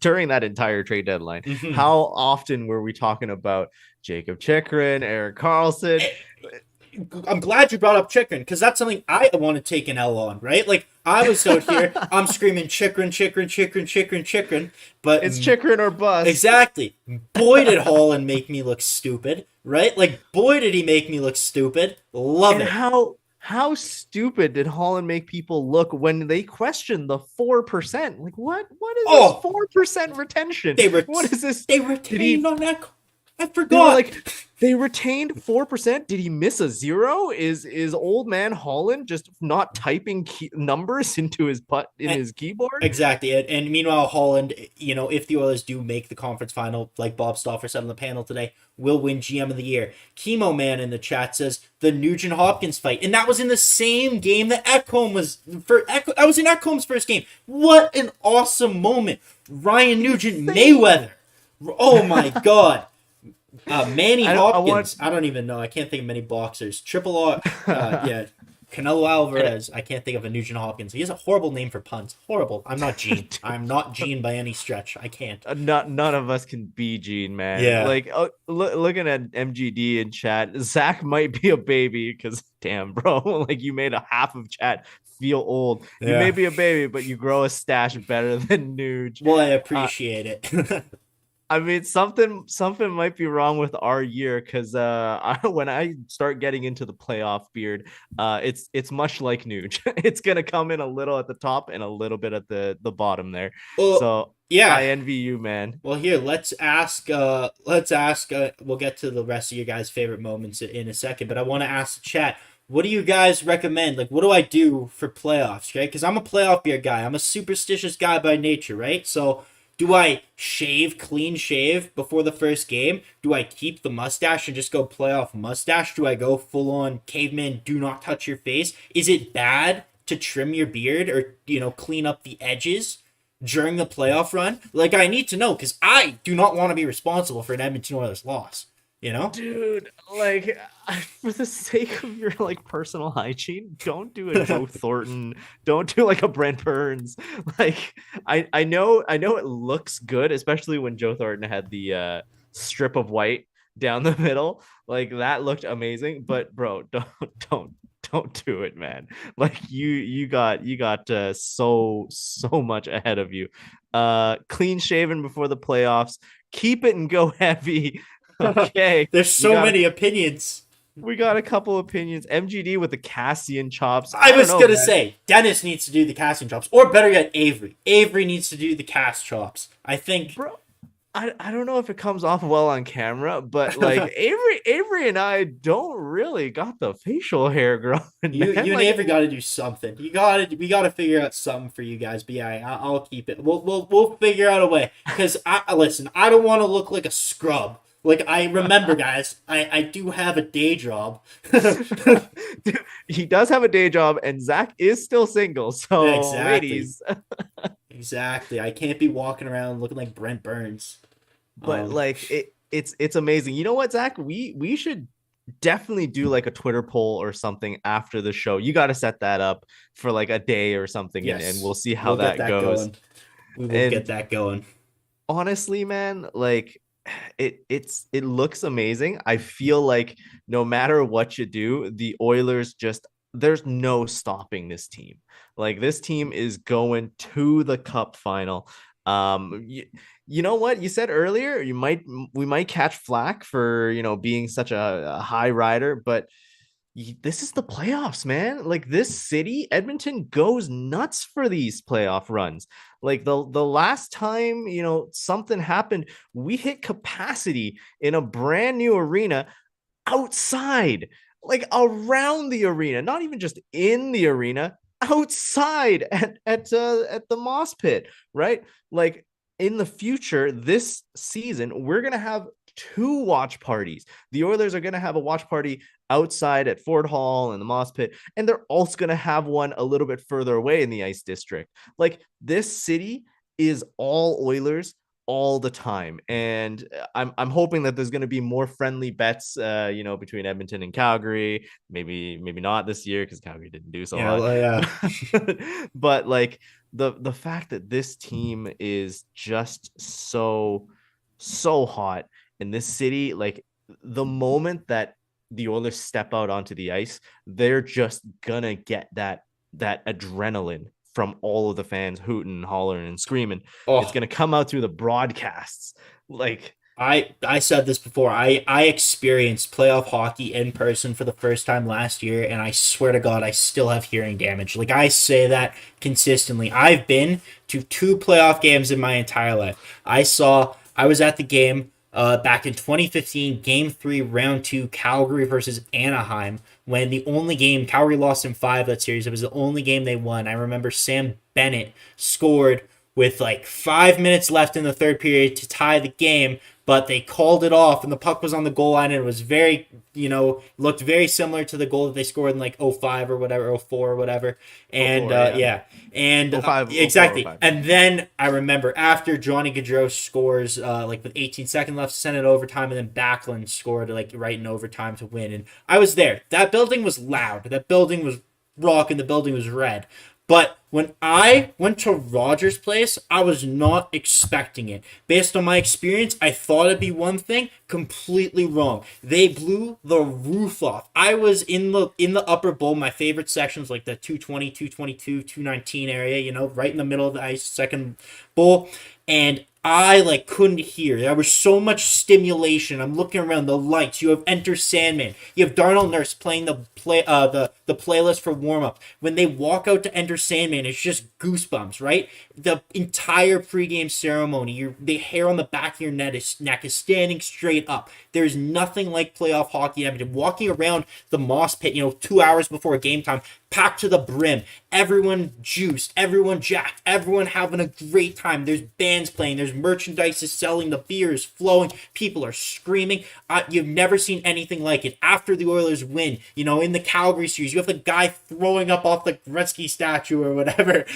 during that entire trade deadline, how often were we talking about Jacob Chychrun, Erik Karlsson? I'm glad you brought up Chychrun, because that's something I want to take an L on, right? Like, I was out here, I'm screaming Chychrun, but it's Chychrun or bust. Exactly. Boy, did Holland make me look stupid, right? Like, boy, did he make me look stupid. Love it. How stupid did Holland make people look when they questioned the 4%? Like, what is this 4% retention? What is this? They retained on that. I They were forgot. like, they retained 4%. Did he miss a zero? Is old man Holland just not typing numbers into his his keyboard? Exactly. And meanwhile, Holland, if the Oilers do make the conference final, like Bob Stauffer said on the panel today, will win GM of the year. Chemo Man in the chat says the Nugent-Hopkins fight. And that was in the same game that Ekholm was for. That was in Ekholm's first game. What an awesome moment. Ryan Nugent Mayweather. Oh my God. Manny Hopkins. I don't even know. I can't think of many boxers. Triple R. Yeah. Canelo Alvarez. I can't think of a Nugent Hopkins. He has a horrible name for puns. Horrible. I'm not Gene. I'm not Gene by any stretch. I can't. None of us can be Gene, man. Yeah. Like, looking at MGD in chat, Zach might be a baby because, damn, bro, like you made a half of chat feel old. Yeah. You may be a baby, but you grow a stash better than Nuge. Well, I appreciate it. I mean, something might be wrong with our year because when I start getting into the playoff beard, it's much like Nuge. It's gonna come in a little at the top and a little bit at the bottom there. Well, so yeah, I envy you, man. Well, here let's ask. We'll get to the rest of your guys' favorite moments in a second, but I want to ask the chat. What do you guys recommend? Like, what do I do for playoffs? Right? Because I'm a playoff beer guy. I'm a superstitious guy by nature, right? So. Do I clean shave before the first game? Do I keep the mustache and just go playoff mustache? Do I go full on caveman, do not touch your face? Is it bad to trim your beard or, clean up the edges during the playoff run? Like, I need to know because I do not want to be responsible for an Edmonton Oilers loss. Dude, like, for the sake of your like personal hygiene, don't do a Joe Thornton, don't do like a Brent Burns. Like, I know it looks good, especially when Joe Thornton had the strip of white down the middle. Like, that looked amazing, but bro, don't do it, man. Like, you got so much ahead of you. Clean shaven before the playoffs, keep it and go heavy. Okay. There's so many opinions. We got a couple opinions. MGD with the Cassian chops. I was going to say, Dennis needs to do the Cassian chops. Or better yet, Avery. Avery needs to do the cast chops. I think... Bro, I don't know if it comes off well on camera, but like Avery and I don't really got the facial hair growing. You and Avery got to do something. We got to figure out something for you guys. But yeah, I'll keep it. We'll figure out a way. Because listen, I don't want to look like a scrub. Like, I remember, guys, I do have a day job. Dude, he does have a day job, and Zach is still single. So, exactly. Ladies. Exactly. I can't be walking around looking like Brent Burns. But, it's amazing. You know what, Zach? We should definitely do, like, a Twitter poll or something after the show. You got to set that up for, like, a day or something, yes. and we'll see how that goes. Going. We will get that going. Honestly, man, like... It looks amazing. I feel like no matter what you do, the Oilers there's no stopping this team. Like, this team is going to the cup final. You know what you said earlier, we might catch flack for being such a high rider, but this is the playoffs, man. Like, this city, Edmonton, goes nuts for these playoff runs. Like, the last time, something happened, we hit capacity in a brand new arena outside, like around the arena, not even just in the arena, outside at the Moss Pit, right? Like, in the future, this season, we're going to have 2 watch parties. The Oilers are going to have a watch party outside at Ford Hall and the Moss Pit, and they're also going to have one a little bit further away in the Ice District. Like, this city is all Oilers all the time, and I'm hoping that there's going to be more friendly bets between Edmonton and Calgary. Maybe not this year because Calgary didn't do so hot. Yeah. But like, the fact that this team is just so hot in this city, like, the moment that the Oilers step out onto the ice, they're just gonna get that adrenaline from all of the fans hooting and hollering and screaming. It's gonna come out through the broadcasts. Like, I said this before. I experienced playoff hockey in person for the first time last year, and I swear to God, I still have hearing damage. Like, I say that consistently. I've been to 2 playoff games in my entire life. I was at the game back in 2015, Game 3, Round 2, Calgary versus Anaheim, when the only game, Calgary lost in 5 that series. It was the only game they won. I remember Sam Bennett scored with like 5 minutes left in the third period to tie the game, but they called it off and the puck was on the goal line and it was very, looked very similar to the goal that they scored in like '05 or whatever, '04 or whatever. Oh And four, yeah. yeah, and 05, 04, exactly. 05. And then I remember after Johnny Gaudreau scores, like with 18 seconds left, sent it overtime, and then Backlund scored like right in overtime to win. And I was there. That building was loud. That building was rocking. The building was red. But when I went to Rogers Place, I was not expecting it. Based on my experience, I thought it'd be one thing, completely wrong. They blew the roof off. I was in the upper bowl, my favorite sections like the 220, 222, 219 area, right in the middle of the ice, second bowl, and I like couldn't hear. There was so much stimulation. I'm looking around the lights. You have Enter Sandman. You have Darnell Nurse playing the playlist for warm up. When they walk out to Enter Sandman, it's just goosebumps, right? The entire pregame ceremony, the hair on the back of your neck is standing straight up. There's nothing like playoff hockey in Edmonton. Walking around the Moss Pit, 2 hours before game time, packed to the brim. Everyone juiced, everyone jacked, everyone having a great time. There's bands playing, there's merchandise is selling, the beer is flowing, people are screaming. You've never seen anything like it. After the Oilers win, in the Calgary series, you have the guy throwing up off the Gretzky statue or whatever.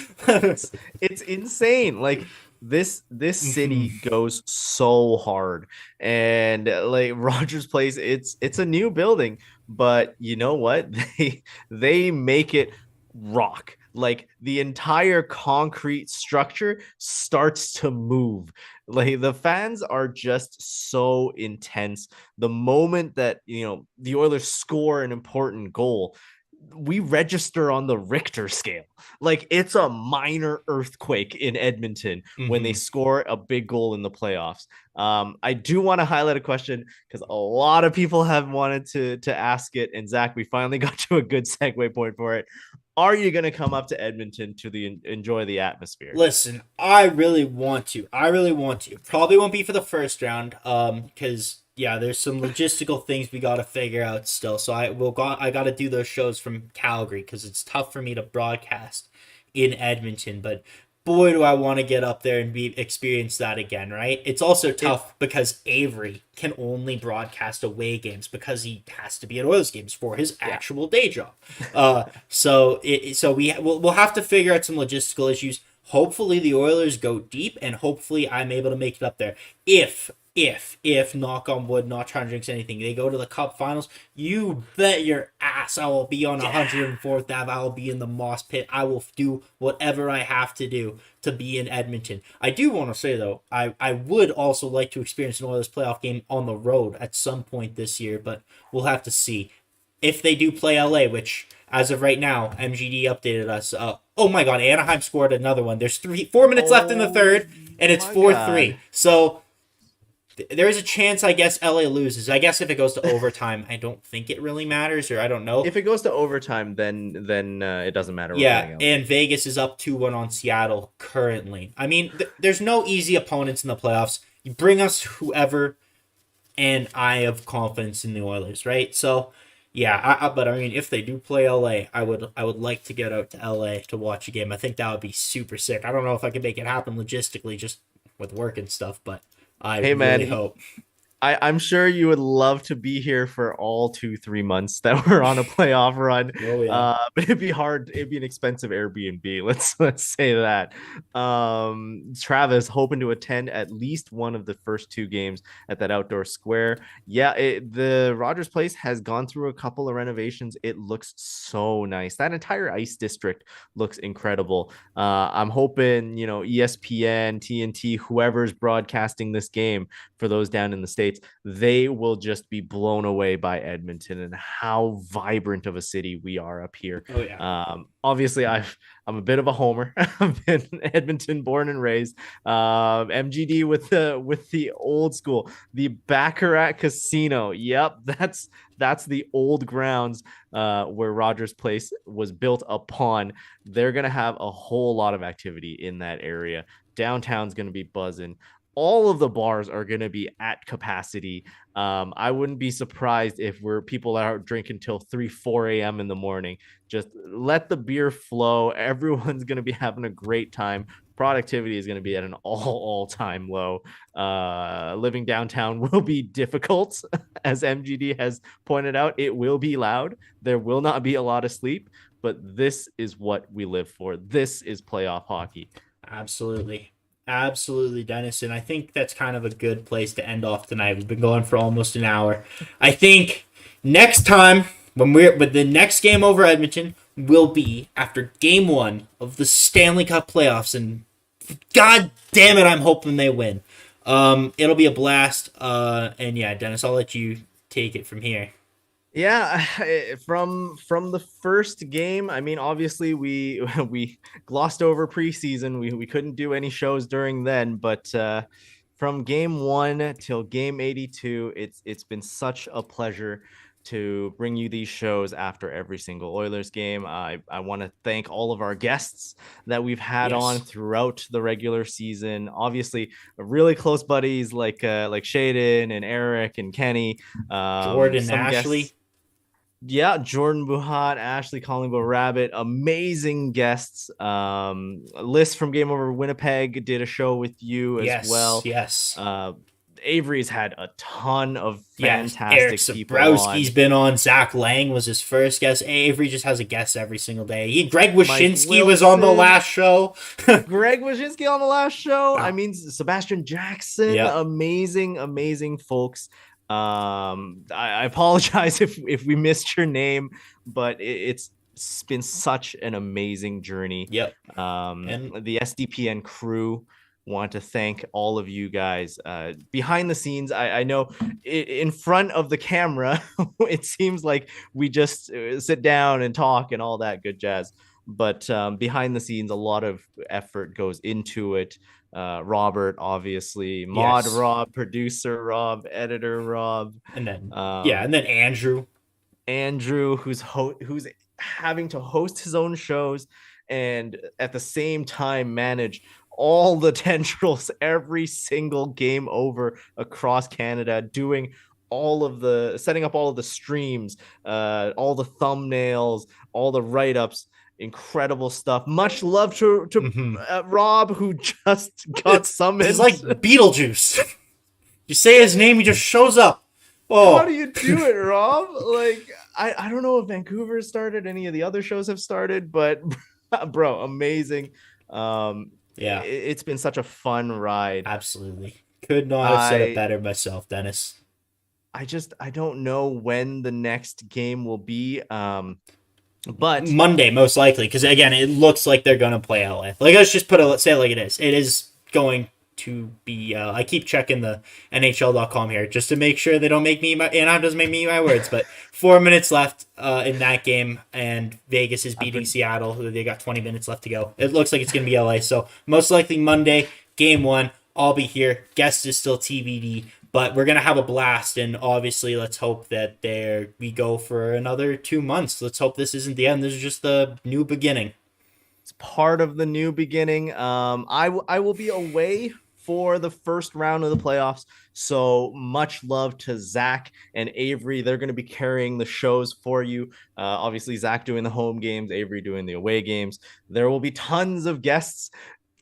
It's insane. Like this city goes so hard, and like Rogers Place, it's a new building, but you know what? They make it rock. Like the entire concrete structure starts to move. Like the fans are just so intense. The moment that the Oilers score an important goal, we register on the Richter scale. Like it's a minor earthquake in Edmonton when they score a big goal in the playoffs. I do want to highlight a question because a lot of people have wanted to ask it, and Zach, we finally got to a good segue point for it. Are you going to come up to Edmonton to enjoy the atmosphere? Listen, I really want to. I really want to. Probably won't be for the first round, because yeah, there's some logistical things we got to figure out still. So I got to do those shows from Calgary because it's tough for me to broadcast in Edmonton. But boy, do I want to get up there and experience that again, right? It's also tough because Avery can only broadcast away games because he has to be at Oilers games for his actual day job. So we'll have to figure out some logistical issues. Hopefully the Oilers go deep, and hopefully I'm able to make it up there. If knock on wood, not trying to jinx anything, they go to the Cup Finals, you bet your ass I will be on 104th Ave. I will be in the Moss Pit. I will do whatever I have to do to be in Edmonton. I do want to say though, I would also like to experience an Oilers playoff game on the road at some point this year, but we'll have to see if they do play LA, which as of right now, MGD updated us. Oh my God, Anaheim scored another one. There's 4 minutes left in the third, and it's 4-3. So there is a chance, I guess, LA loses. I guess if it goes to overtime, I don't think it really matters, or I don't know. If it goes to overtime, then it doesn't matter. Yeah, and Vegas is up 2-1 on Seattle currently. I mean, there's no easy opponents in the playoffs. You bring us whoever, and I have confidence in the Oilers, right? So, yeah, but I mean, if they do play LA, I would like to get out to LA to watch a game. I think that would be super sick. I don't know if I could make it happen logistically, just with work and stuff, but I really hope. I'm sure you would love to be here for all 2-3 months that we're on a playoff run. Oh, yeah. But it'd be hard. It'd be an expensive Airbnb. Let's say that. Travis hoping to attend at least one of the first 2 games at that outdoor square. Yeah, the Rogers Place has gone through a couple of renovations. It looks so nice. That entire ice district looks incredible. I'm hoping ESPN, TNT, whoever's broadcasting this game for those down in the States, they will just be blown away by Edmonton and how vibrant of a city we are up here. Oh, yeah. Obviously, I'm a bit of a homer. I've been Edmonton born and raised. MGD with the old school, the Baccarat Casino. Yep, that's the old grounds where Rogers Place was built upon. They're gonna have a whole lot of activity in that area. Downtown's gonna be buzzing. all of the bars are going to be at capacity. I wouldn't be surprised if people are drinking till 3, 4 a.m. in the morning. Just let the beer flow. Everyone's going to be having a great time. Productivity is going to be at an all-time low. Living downtown will be difficult, as MGD has pointed out. It will be loud. There will not be a lot of sleep, but this is what we live for. This is playoff hockey. Absolutely. Absolutely, Dennis. And I think that's kind of a good place to end off tonight. We've been going for almost an hour. I think next time, but the next game over Edmonton will be after game 1 of the Stanley Cup playoffs. And God damn it, I'm hoping they win. It'll be a blast. And yeah, Dennis, I'll let you take it from here. Yeah, from the first game, I mean, obviously we glossed over preseason. We couldn't do any shows during then, but from game 1 till game 82, it's been such a pleasure to bring you these shows after every single Oilers game. I want to thank all of our guests that we've had on throughout the regular season. Obviously, really close buddies like Shaden and Eric and Kenny, Jordan, Ashley. Guests. Yeah, Jordan Buhat, Ashley Collingbo Rabbit, amazing guests. Liz from Game Over Winnipeg did a show with you as well. Yes. Avery's had a ton of fantastic Eric people Zabrowski's been on. Zach Lang was his first guest. Avery just has a guest every single day. Greg Wyshynski was on the last show. Greg Wyshynski on the last show. I mean, Sebastian Jackson. Amazing folks. I apologize if we missed your name, but it's been such an amazing journey. And the SDPN crew want to thank all of you guys behind the scenes. I know in front of the camera, it seems like we just sit down and talk and all that good jazz. But behind the scenes, a lot of effort goes into it. Robert, obviously, Mod Rob, producer Rob, editor Rob, and then and then Andrew, who's having to host his own shows and at the same time manage all the tendrils every single game over across Canada, doing setting up all of the streams, all the thumbnails, all the write-ups. Incredible stuff. Much love to Rob, who just got summoned. It's like Beetlejuice. You say his name, he just shows up. Oh, how do you do it, Rob? Like, I don't know if Vancouver started, any of the other shows have started, but bro, amazing. It's been such a fun ride. Absolutely. Could not have said it better myself, Dennis. I don't know when the next game will be. But Monday, most likely, because again, it looks like they're gonna play LA. Like, let's just say it like it is. It is going to be. I keep checking the NHL.com here just to make sure they don't make me. Anaheim doesn't make me eat my words. But 4 minutes left in that game, and Vegas is beating Seattle. They got 20 minutes left to go. It looks like it's gonna be LA. So most likely Monday, game 1. I'll be here. Guest is still TBD. But we're going to have a blast, and obviously let's hope that we go for another 2 months. Let's hope this isn't the end. This is just the new beginning. It's part of the new beginning. I will be away for the first round of the playoffs, so much love to Zach and Avery. They're going to be carrying the shows for you. Obviously, Zach doing the home games, Avery doing the away games. There will be tons of guests.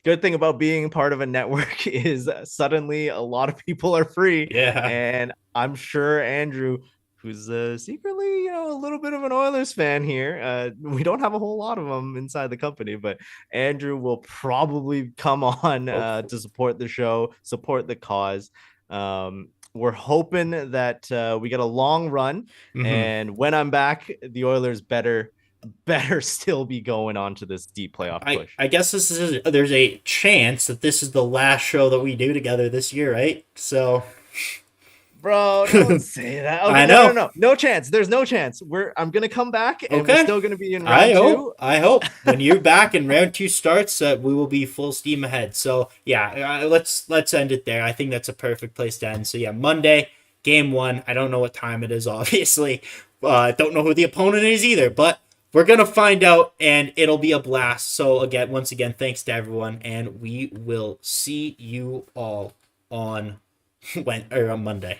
Good thing about being part of a network is suddenly a lot of people are free. Yeah. And I'm sure Andrew, who's secretly, a little bit of an Oilers fan here. We don't have a whole lot of them inside the company, but Andrew will probably come on to support the show, support the cause. We're hoping that we get a long run. And when I'm back, the Oilers better still be going on to this deep playoff push. I guess there's a chance that this is the last show that we do together this year, right? So, bro, don't say that. Okay, I know. No chance. There's no chance. I'm gonna come back, and we're still gonna be in round 2. I hope when you're back and round 2 starts, we will be full steam ahead. So yeah, let's end it there. I think that's a perfect place to end. So yeah, Monday, game 1. I don't know what time it is, obviously. Don't know who the opponent is either, but we're going to find out, and it'll be a blast. So, once again, thanks to everyone, and we will see you all on on Monday.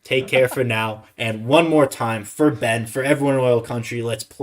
Take care for now. And one more time for Ben, for everyone in Oil Country, let's play.